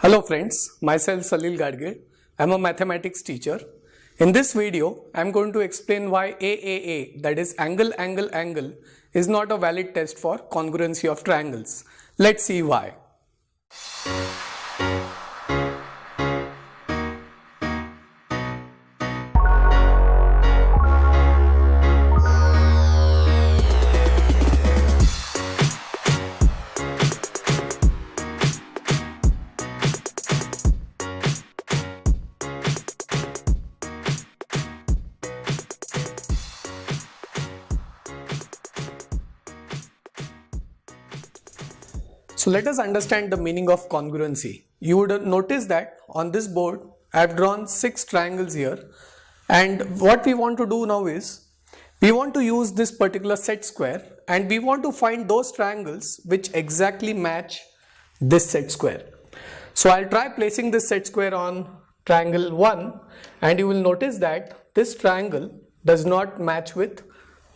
Hello friends, myself Salil Gadgil. I am a mathematics teacher. In this video, I am going to explain why AAA, that is angle, angle, angle, is not a valid test for congruency of triangles. Let's see why. So let us understand the meaning of congruency. You would notice that on this board I have drawn 6 triangles here, and what we want to do now is we want to use this particular set square and we want to find those triangles which exactly match this set square. So I'll try placing this set square on triangle 1 and you will notice that this triangle does not match with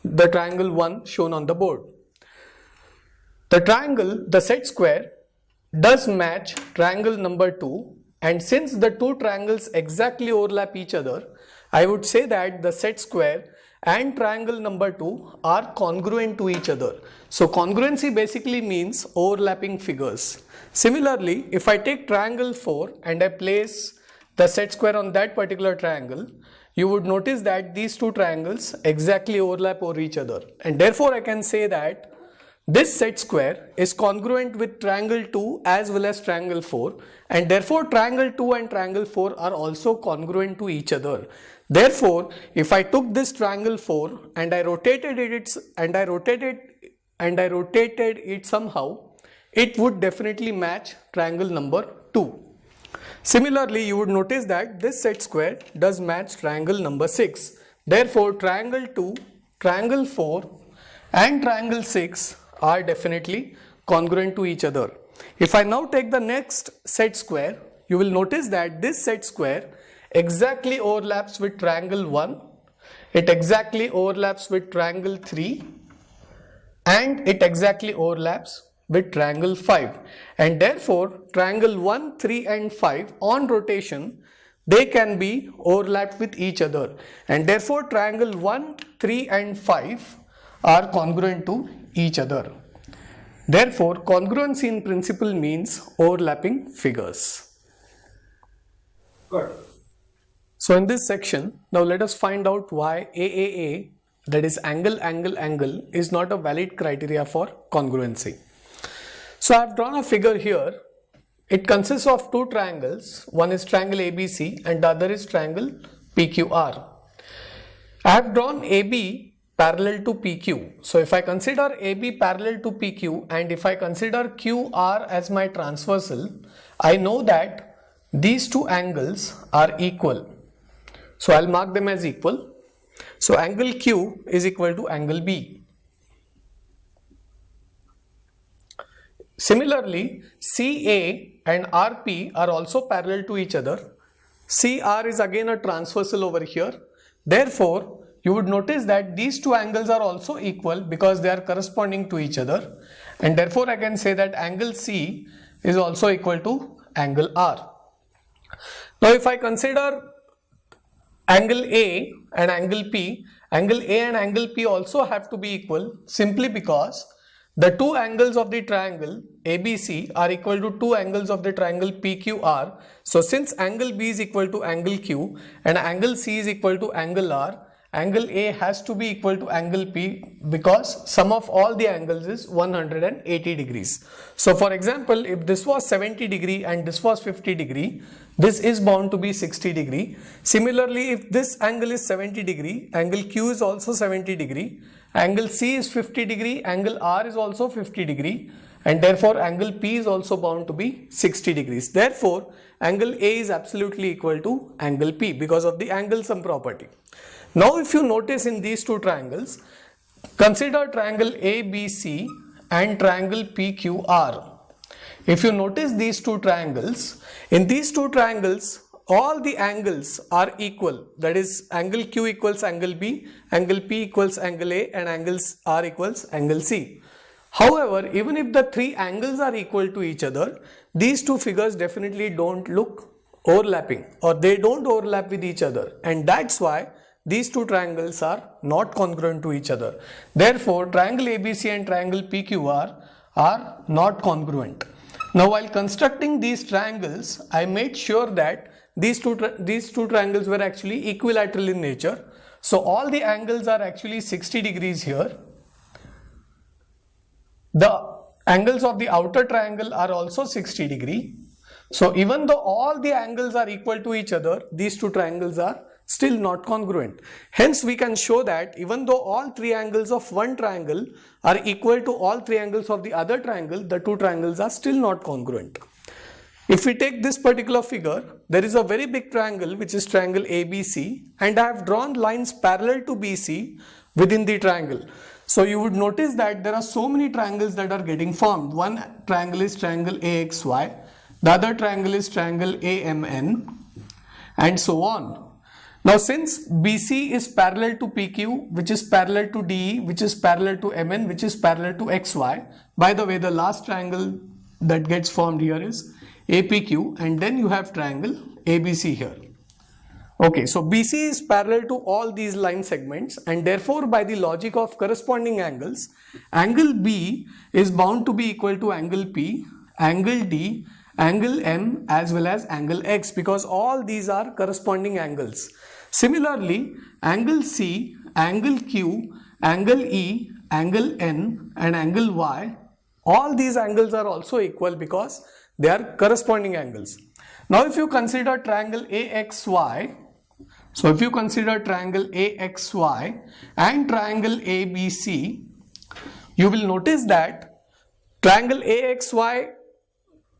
the triangle 1 shown on the board. The triangle, the set square, does match triangle number 2, and since the two triangles exactly overlap each other, I would say that the set square and triangle number 2 are congruent to each other. So congruency basically means overlapping figures. Similarly, if I take triangle 4 and I place the set square on that particular triangle, you would notice that these two triangles exactly overlap over each other, and therefore I can say that this set square is congruent with triangle 2 as well as triangle 4, and therefore triangle 2 and triangle 4 are also congruent to each other. Therefore, if I took this triangle 4 and I rotated it somehow, it would definitely match triangle number 2. Similarly, you would notice that this set square does match triangle number 6. Therefore, triangle 2, triangle 4 and triangle 6 are definitely congruent to each other. If I now take the next set square, you will notice that this set square exactly overlaps with triangle 1, it exactly overlaps with triangle 3, and it exactly overlaps with triangle 5, and therefore triangle 1, 3 and 5 on rotation, they can be overlapped with each other, and therefore triangle 1, 3 and 5 are congruent to each other. Therefore, congruency in principle means overlapping figures. Good. So in this section, now let us find out why AAA, that is angle, angle, angle, is not a valid criteria for congruency. So I have drawn a figure here. It consists of two triangles. One is triangle ABC and the other is triangle PQR. I have drawn AB parallel to PQ. So if I consider AB parallel to PQ and if I consider QR as my transversal, I know that these two angles are equal. So I'll mark them as equal. So angle Q is equal to angle B. Similarly, CA and RP are also parallel to each other. CR is again a transversal over here. Therefore, you would notice that these two angles are also equal because they are corresponding to each other, and therefore I can say that angle C is also equal to angle R. Now if I consider angle A and angle P, angle A and angle P also have to be equal simply because the two angles of the triangle ABC are equal to two angles of the triangle PQR. So since angle B is equal to angle Q and angle C is equal to angle R, angle A has to be equal to angle P because sum of all the angles is 180 degrees. So for example, if this was 70 degree and this was 50 degree, this is bound to be 60 degree. Similarly, if this angle is 70 degree, angle Q is also 70 degree angle C is 50 degree, angle R is also 50 degree, and therefore angle P is also bound to be 60 degrees. Therefore, angle A is absolutely equal to angle P because of the angle sum property. Now if you notice in these two triangles, consider triangle ABC and triangle PQR. If you notice these two triangles, in these two triangles, all the angles are equal. That is, angle Q equals angle B, angle P equals angle A, and angles R equals angle C. However, even if the three angles are equal to each other, these two figures definitely don't look overlapping, or they don't overlap with each other, and that's why these two triangles are not congruent to each other. Therefore, triangle ABC and triangle PQR are not congruent. Now, while constructing these triangles, I made sure that these two triangles were actually equilateral in nature. So, all the angles are actually 60 degrees here. The angles of the outer triangle are also 60 degree. So, even though all the angles are equal to each other, these two triangles are still not congruent. Hence, we can show that even though all three angles of one triangle are equal to all three angles of the other triangle, the two triangles are still not congruent. If we take this particular figure, there is a very big triangle which is triangle ABC, and I have drawn lines parallel to BC within the triangle. So you would notice that there are so many triangles that are getting formed. One triangle is triangle AXY, the other triangle is triangle AMN, and so on. Now, since BC is parallel to PQ, which is parallel to DE, which is parallel to MN, which is parallel to XY. By the way, the last triangle that gets formed here is APQ, and then you have triangle ABC here. Okay, so BC is parallel to all these line segments, and therefore by the logic of corresponding angles, angle B is bound to be equal to angle P, angle D, angle M, as well as angle X, because all these are corresponding angles. Similarly, angle C, angle Q, angle E, angle N, and angle Y, all these angles are also equal because they are corresponding angles. Now, if you consider triangle AXY, so if you consider triangle AXY and triangle ABC, you will notice that triangle AXY,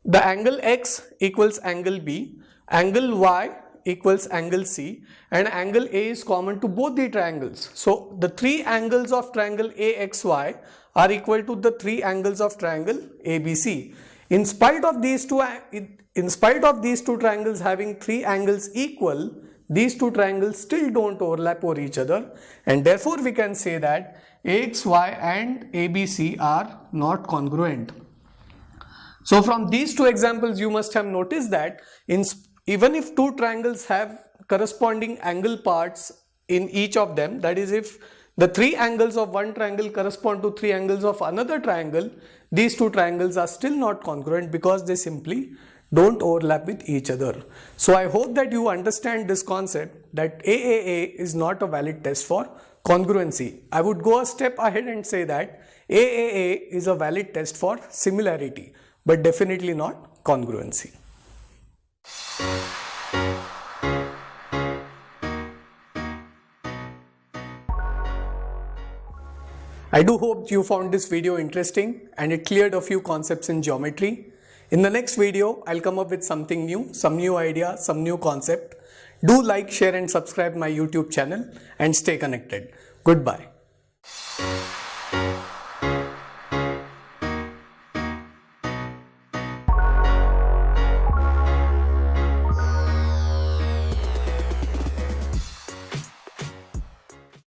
the angle X equals angle B, angle Y equals angle C, and angle A is common to both the triangles. So the three angles of triangle AXY are equal to the three angles of triangle ABC. In spite of these two triangles having three angles equal, these two triangles still don't overlap over each other, and therefore we can say that AXY and ABC are not congruent. So from these two examples, you must have noticed that even if two triangles have corresponding angle parts in each of them, that is, if the three angles of one triangle correspond to three angles of another triangle, these two triangles are still not congruent because they simply don't overlap with each other. So I hope that you understand this concept that AAA is not a valid test for congruency. I would go a step ahead and say that AAA is a valid test for similarity, but definitely not congruency. I do hope you found this video interesting and it cleared a few concepts in geometry. In the next video, I'll come up with something new, some new idea, some new concept. Do like, share and subscribe my YouTube channel and stay connected. Goodbye.